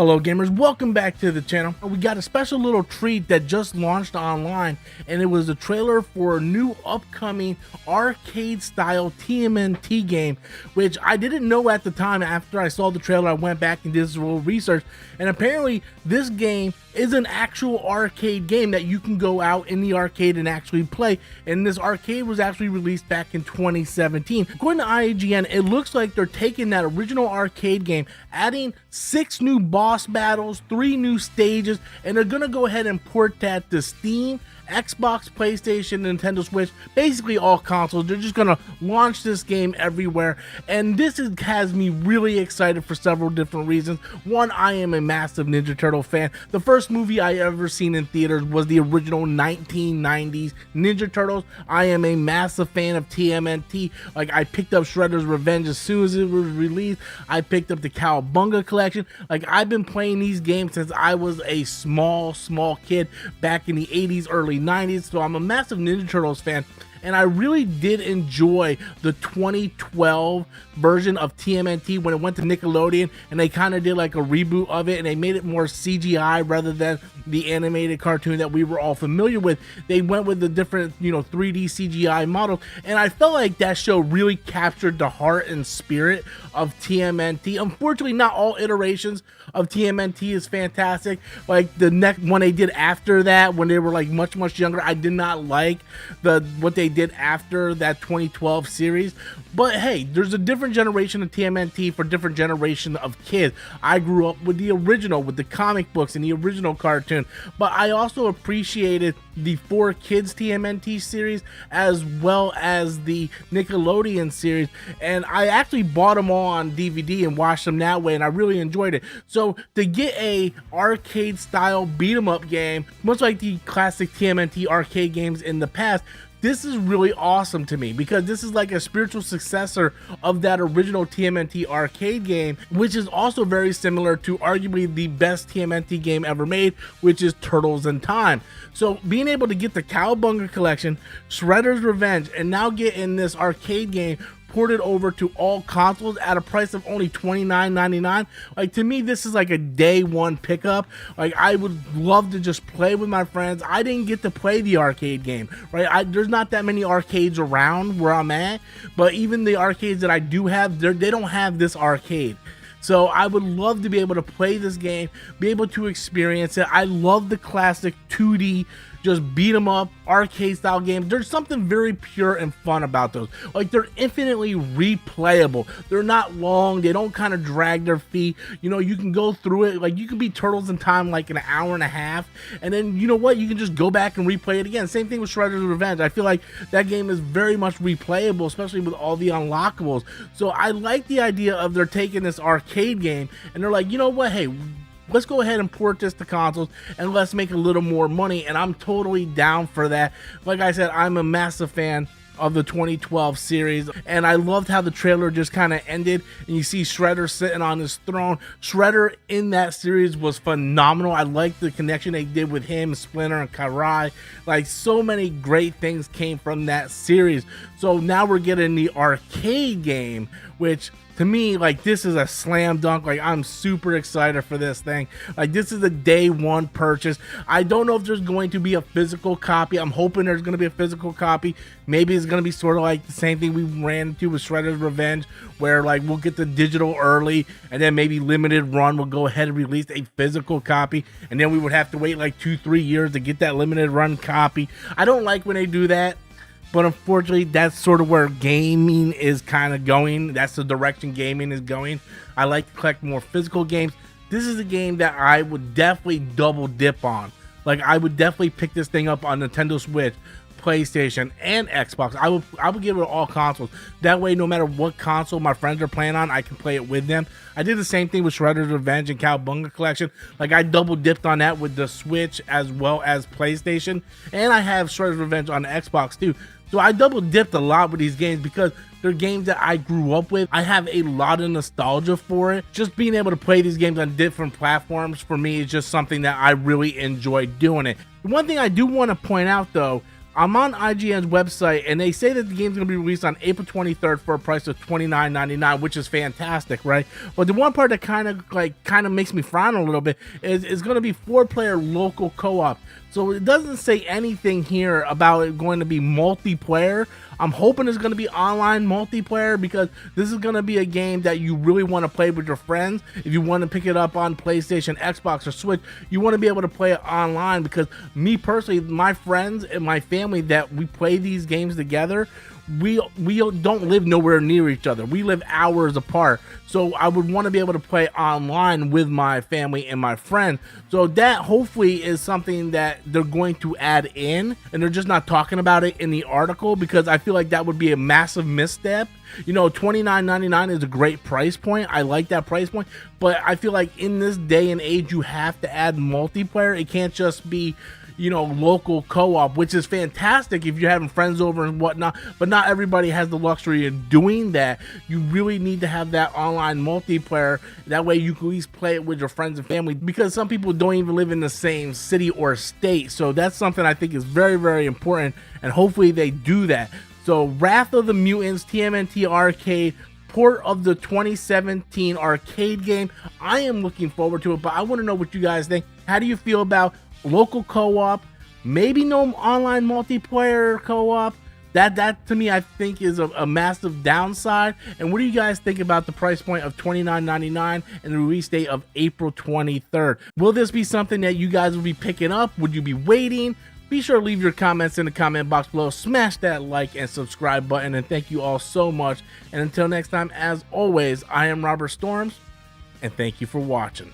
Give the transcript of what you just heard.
Hello gamers, welcome back to the channel. We got a special little treat that just launched online, and it was a trailer for a new upcoming arcade style TMNT game, which I didn't know at the time. After I saw the trailer, I went back and did some little research, and apparently this game is an actual arcade game that you can go out in the arcade and actually play. And this arcade was actually released back in 2017. According to IGN, it looks like they're taking that original arcade game, adding 6 new boss battles, 3 new stages, and they're gonna go ahead and port that to Steam, Xbox, PlayStation, Nintendo Switch, basically all consoles. They're just gonna launch this game everywhere, and this has me really excited for several different reasons. One, I am a massive Ninja Turtle fan. The first movie I ever seen in theaters was the original 1990s Ninja Turtles. I am a massive fan of TMNT. Like, I picked up Shredder's Revenge as soon as it was released. I picked up the Cowabunga collection. Like, I've been playing these games since I was a small kid back in the 80s, early 90s, so I'm a massive Ninja Turtles fan. And I really did enjoy the 2012 version of TMNT when it went to Nickelodeon, and they kind of did like a reboot of it, and they made it more CGI rather than the animated cartoon that we were all familiar with. They went with the different, 3D CGI models, and I felt like that show really captured the heart and spirit of TMNT. Unfortunately, not all iterations of TMNT is fantastic. Like the next one they did after that, when they were like much younger, I did not like what they did after that 2012 series. But hey, there's a different generation of TMNT for different generation of kids. I grew up with the original, with the comic books and the original cartoon, but I also appreciated the 4Kids TMNT series as well as the Nickelodeon series, and I actually bought them all on DVD and watched them that way, and I really enjoyed it. So to get a arcade style beat 'em up game, much like the classic TMNT arcade games in the past, this is really awesome to me, because this is like a spiritual successor of that original TMNT arcade game, which is also very similar to arguably the best TMNT game ever made, which is Turtles in Time. So being able to get the Cowabunga collection, Shredder's Revenge, and now get in this arcade game ported over to all consoles at a price of only $29.99. Like, to me, this is like a day one pickup. Like, I would love to just play with my friends. I didn't get to play the arcade game, right? There's not that many arcades around where I'm at, but even the arcades that I do have, they don't have this arcade. So I would love to be able to play this game, be able to experience it. I love the classic 2D, just beat 'em up arcade style games. There's something very pure and fun about those. Like, they're infinitely replayable. They're not long. They don't kind of drag their feet. You can go through it. Like, you can beat Turtles in Time like in an hour and a half, and then you know what? You can just go back and replay it again. Same thing with Shredder's Revenge. I feel like that game is very much replayable, especially with all the unlockables. So I like the idea of they're taking this arcade game and they're like, you know what? Hey, let's go ahead and port this to consoles and let's make a little more money, and I'm totally down for that. Like I said, I'm a massive fan of the 2012 series, and I loved how the trailer just kind of ended and you see Shredder sitting on his throne. Shredder in that series was phenomenal. I liked the connection they did with him, Splinter, and Karai. Like, so many great things came from that series. So now we're getting the arcade game, which to me, like, this is a slam dunk. Like, I'm super excited for this thing. Like, this is a day one purchase. I don't know if there's going to be a physical copy. I'm hoping there's going to be a physical copy. Maybe it's going to be sort of like the same thing we ran into with Shredder's Revenge, where like we'll get the digital early and then maybe limited run will go ahead and release a physical copy, and then we would have to wait like 2-3 years to get that limited run copy. I don't like when they do that, but unfortunately, that's sort of where gaming is kind of going. That's the direction gaming is going. I like to collect more physical games. This is a game that I would definitely double dip on. Like, I would definitely pick this thing up on Nintendo Switch, PlayStation, and Xbox. I would give it all consoles. That way, no matter what console my friends are playing on, I can play it with them. I did the same thing with Shredder's Revenge and Cowabunga collection. Like, I double dipped on that with the Switch as well as PlayStation, and I have Shredder's Revenge on the Xbox too. So I double dipped a lot with these games because they're games that I grew up with. I have a lot of nostalgia for it. Just being able to play these games on different platforms for me is just something that I really enjoy doing it. The one thing I do want to point out though, I'm on IGN's website, and they say that the game's going to be released on April 23rd for a price of $29.99, which is fantastic, right? But the one part that kind of makes me frown a little bit is going to be 4-player local co-op. So it doesn't say anything here about it going to be multiplayer. I'm hoping it's going to be online multiplayer, because this is going to be a game that you really want to play with your friends. If you want to pick it up on PlayStation, Xbox, or Switch, you want to be able to play it online, because me personally, my friends and my family that we play these games together, we don't live nowhere near each other. We live hours apart. So I would want to be able to play online with my family and my friends. So that hopefully is something that they're going to add in, and they're just not talking about it in the article, because I feel like that would be a massive misstep. You know, $29.99 is a great price point. I like that price point, but I feel like in this day and age, you have to add multiplayer. It can't just be, you know, local co-op, which is fantastic if you're having friends over and whatnot, but not everybody has the luxury of doing that. You really need to have that online multiplayer. That way you can at least play it with your friends and family, because some people don't even live in the same city or state. So that's something I think is very, very important, and hopefully they do that. So Wrath of the Mutants TMNT Arcade, port of the 2017 arcade game. I am looking forward to it, but I want to know what you guys think. How do you feel about local co-op, maybe no online multiplayer co-op? That to me, I think, is a massive downside. And what do you guys think about the price point of $29.99 and the release date of April 23rd? Will this be something that you guys will be picking up? Would you be waiting? Be sure to leave your comments in the comment box below. Smash that like and subscribe button, and thank you all so much. And until next time, as always, I am Robert Storms, and thank you for watching.